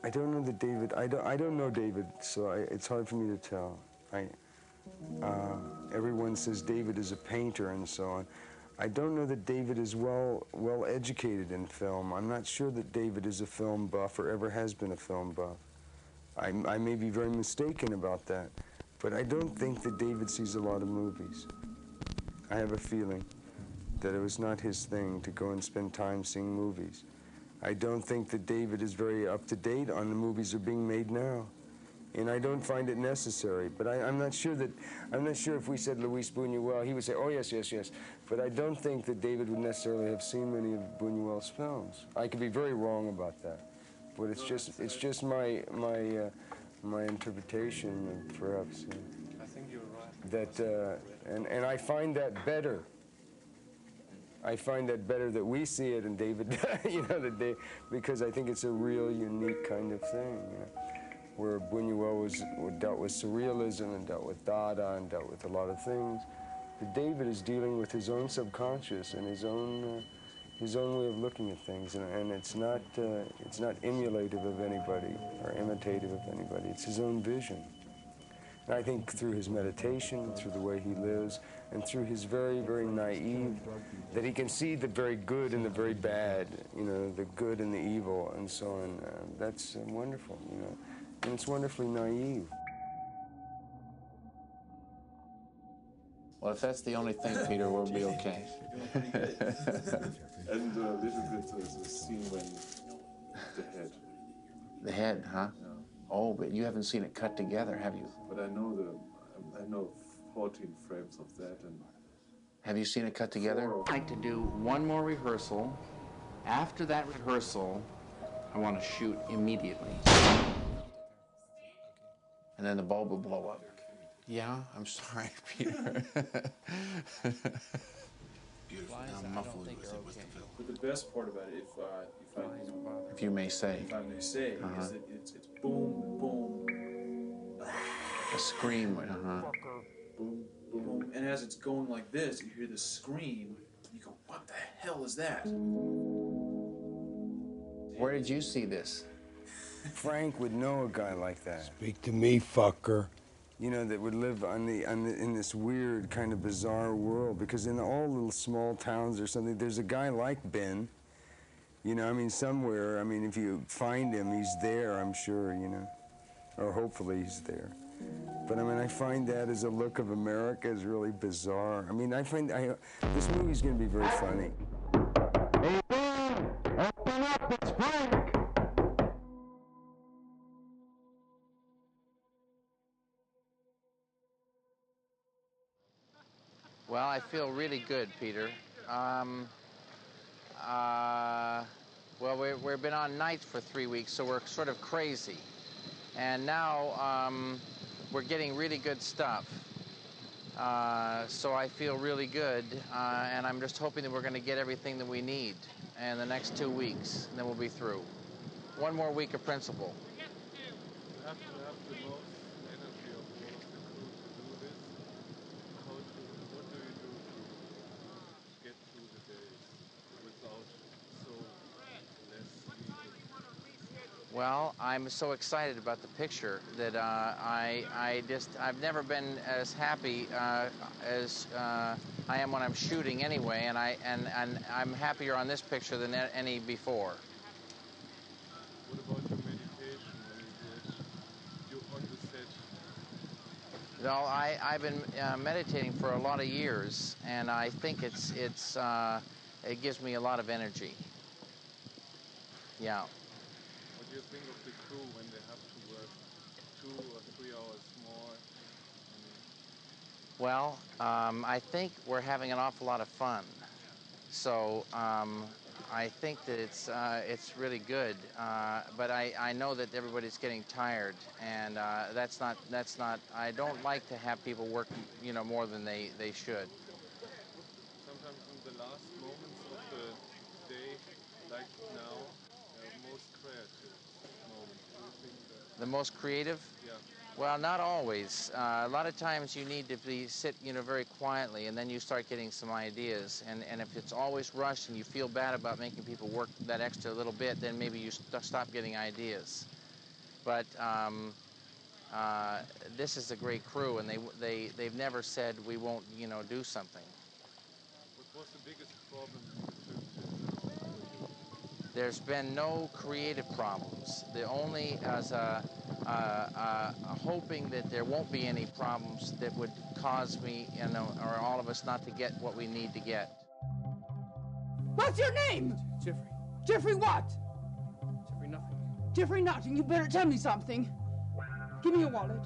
I don't know that David, I don't know David, so it's hard for me to tell. Everyone says David is a painter and so on. I don't know that David is well educated in film. I'm not sure that David is a film buff or ever has been a film buff. I may be very mistaken about that, but I don't think that David sees a lot of movies. I have a feeling that it was not his thing to go and spend time seeing movies. I don't think that David is very up-to-date on the movies that are being made now, and I don't find it necessary. But I'm not sure if we said Luis Buñuel, he would say, "Oh yes, yes, yes." But I don't think that David would necessarily have seen many of Buñuel's films. I could be very wrong about that, but it's just my interpretation, perhaps. I think you're right. That and I find that better. I find that better that we see it and David, you know, because I think it's a real unique kind of thing, you know, where Buñuel dealt with surrealism and dealt with Dada and dealt with a lot of things. But David is dealing with his own subconscious and his own way of looking at things, and it's not emulative of anybody or imitative of anybody. It's his own vision. And I think through his meditation, through the way he lives, and through his very, very naive, that he can see the very good and the very bad, you know, the good and the evil, and so on. That's wonderful, you know, and it's wonderfully naive. Well, if that's the only thing, Peter, we'll be okay. And a little bit the scene when the head. The head, huh? Yeah. Oh, but you haven't seen it cut together, have you? But I know 14 frames of that, and Have you seen it cut together? I'd like to do one more rehearsal. After that rehearsal, I want to shoot immediately. And then the bulb will blow up. Yeah, I'm sorry, Peter. beautiful. I'm muffled with the film. But the best part about it, If you may say. if I may say, is that it's boom, boom, A scream, boom, boom, and as it's going like this, you hear the scream, and you go, "What the hell is that?" Where did you see this? Frank would know a guy like that. Speak to me, fucker. You know, that would live in this weird kind of bizarre world, because in all little small towns or something, there's a guy like Ben. You know, I mean, somewhere, I mean, if you find him, he's there, I'm sure, you know, or hopefully he's there. But I mean, I find that as a look of America is really bizarre. I mean, this movie's going to be very funny. Hey, Ben! Open up, it's Frank! Well, I feel really good, Peter. Well, we've been on nights for 3 weeks, so we're sort of crazy. And now we're getting really good stuff. So I feel really good, and I'm just hoping that we're going to get everything that we need in the next 2 weeks, and then we'll be through. One more week of principal. You have to have the most energy of all of the crew to do this. What do you do to get through the days without so less sleep? Well, I'm so excited about the picture that I've never been as happy as I am when I'm shooting anyway, and I'm happier on this picture than any before. What about your meditation when you do it? You're on the set. Well, I've been meditating for a lot of years, and I think it gives me a lot of energy. Yeah. What do you think of the crew when they have to work 2 or 3 hours more? Well, I think we're having an awful lot of fun. So I think that it's really good. But I know that everybody's getting tired, and that's not. I don't like to have people work, you know, more than they should. Sometimes in the last moments of the day, like now, most creative moments. Do you think that? The most creative? Yeah. Well, not always. A lot of times you need to sit, you know, very quietly, and then you start getting some ideas. And if it's always rushed and you feel bad about making people work that extra little bit, then maybe you stop getting ideas. But this is a great crew, and they've never said we won't, you know, do something. What was the biggest problem in the film? There's been no creative problems. The only as hoping that there won't be any problems that would cause me, you know, or all of us not to get what we need to get. What's your name? Jeffrey. Jeffrey what? Jeffrey nothing. Jeffrey nothing. You better tell me something. Give me your wallet.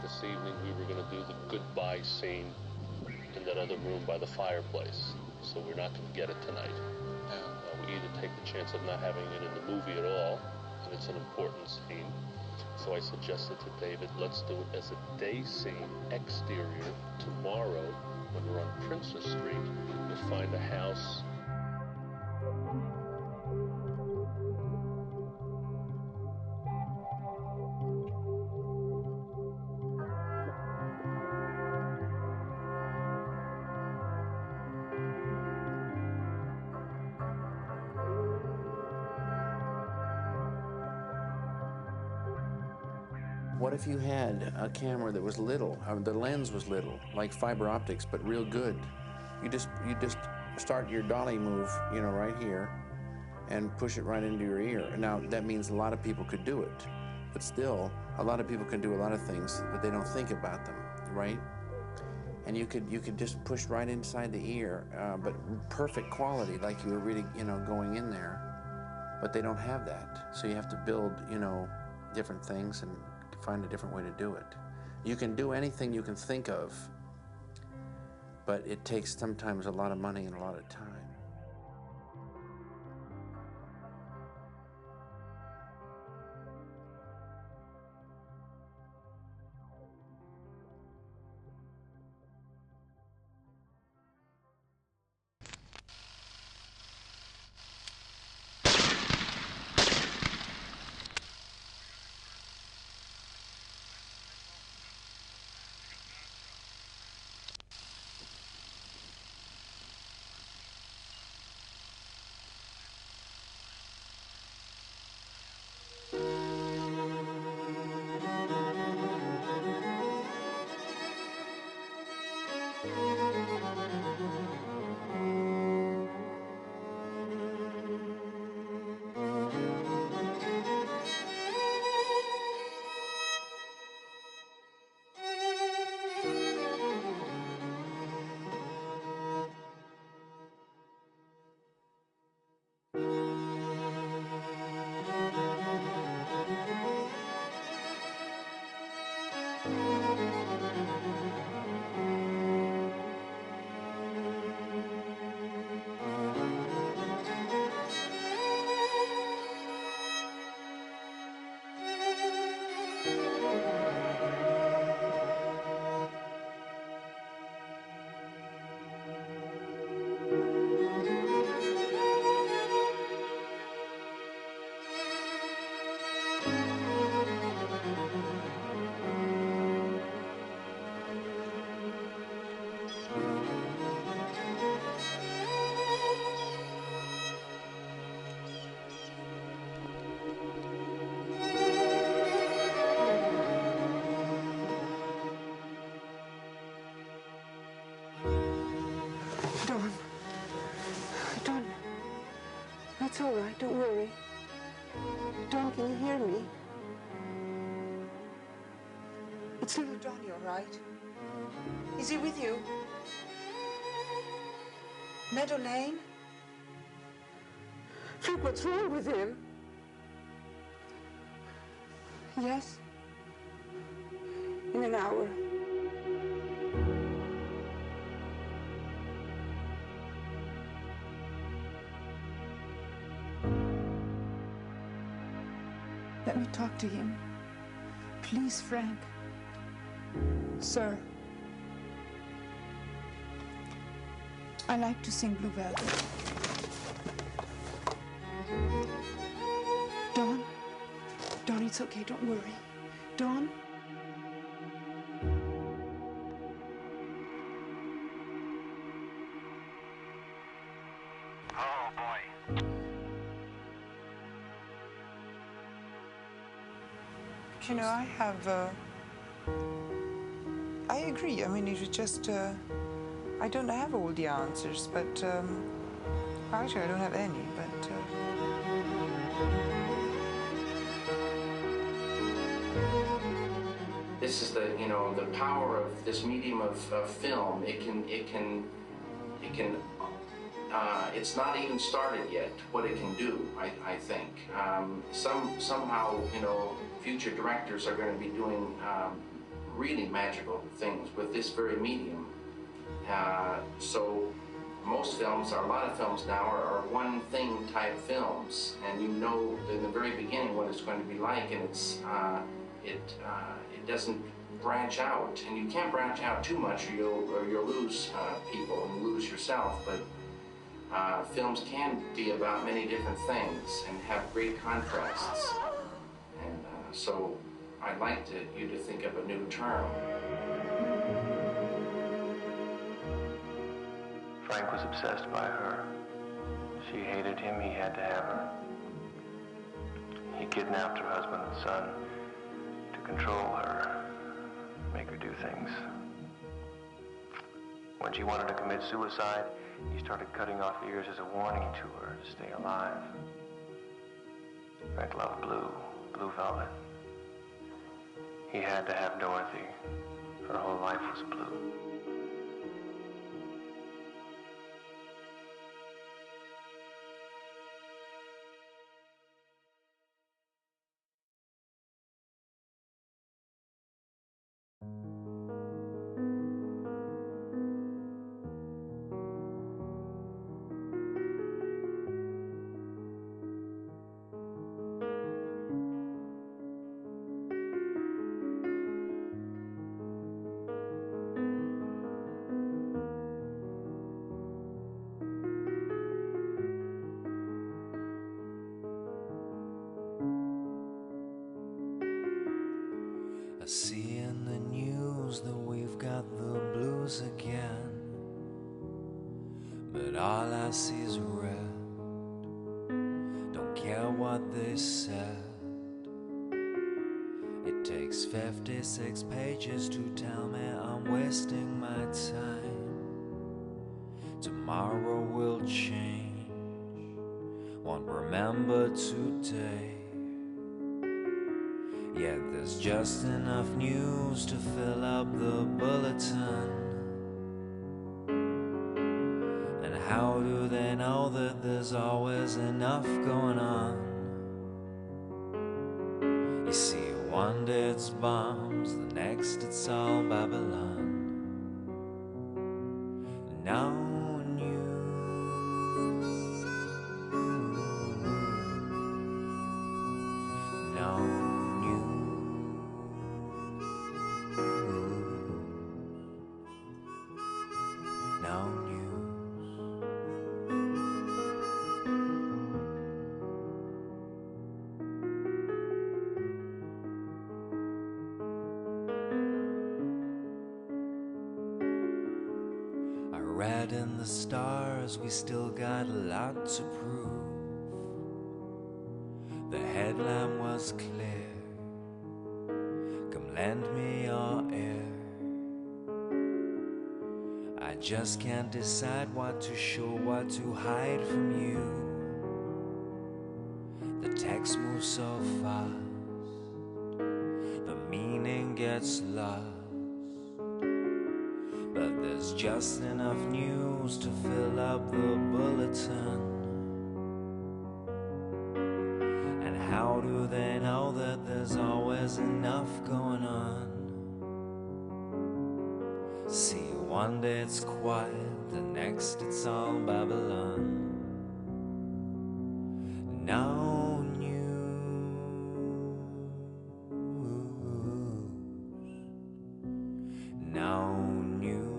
This evening we were going to do the goodbye scene in that other room by the fireplace, so we're not going to get it tonight. We either take the chance of not having it in the movie at all, and it's an important scene, so I suggested to David, let's do it as a day scene, exterior. Tomorrow, when we're on Princess Street, we'll find a house. What if you had a camera that was little, the lens was little, like fiber optics, but real good? You just start your dolly move, you know, right here, and push it right into your ear. Now, that means a lot of people could do it, but still, a lot of people can do a lot of things, but they don't think about them, right? And you could just push right inside the ear, but perfect quality, like you were really, you know, going in there. But they don't have that, so you have to build, you know, different things and find a different way to do it. You can do anything you can think of, but it takes sometimes a lot of money and a lot of time. Don, that's all right, don't worry. Don, can you hear me? It's little Johnny, all right? Is he with you? Meadow Lane? Frank, what's wrong with him? Yes? In an hour. Let me talk to him. Please, Frank. Sir. I like to sing Blue Velvet. Dawn? Dawn, it's okay, don't worry. Dawn? Oh, boy. You know, I have, I agree. I mean, it was just, I don't have all the answers, but, actually, I don't have any, but, This is the, you know, the power of this medium of film. It's not even started yet what it can do, I think. Somehow, you know, future directors are going to be doing really magical things with this very medium. So most films, or a lot of films now, are one thing type films, and you know in the very beginning what it's going to be like, and it doesn't branch out, and you can't branch out too much, or you'll lose people and lose yourself. But films can be about many different things and have great contrasts, and so I'd like you to think of a new term. Frank was obsessed by her. She hated him, he had to have her. He kidnapped her husband and son to control her, make her do things. When she wanted to commit suicide, he started cutting off ears as a warning to her to stay alive. Frank loved blue velvet. He had to have Dorothy. Her whole life was blue. I see in the news that we've got the blues again, but all I see is red. Don't care what they said. It takes 56 pages to tell me I'm wasting my time. Tomorrow will change, won't remember today. Yet there's just enough news to fill up the bulletin. And how do they know that there's always enough going on? You see, one day it's bombs, the next it's all Babylon. No read in the stars, we still got a lot to prove. The headline was clear, come lend me your ear. I just can't decide what to show, what to hide from you. The text moves so fast, the meaning gets lost. But there's just enough news to fill up the bulletin. And how do they know that there's always enough going on? See, one day it's quiet, the next it's all Babylon. No news, no news.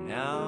Now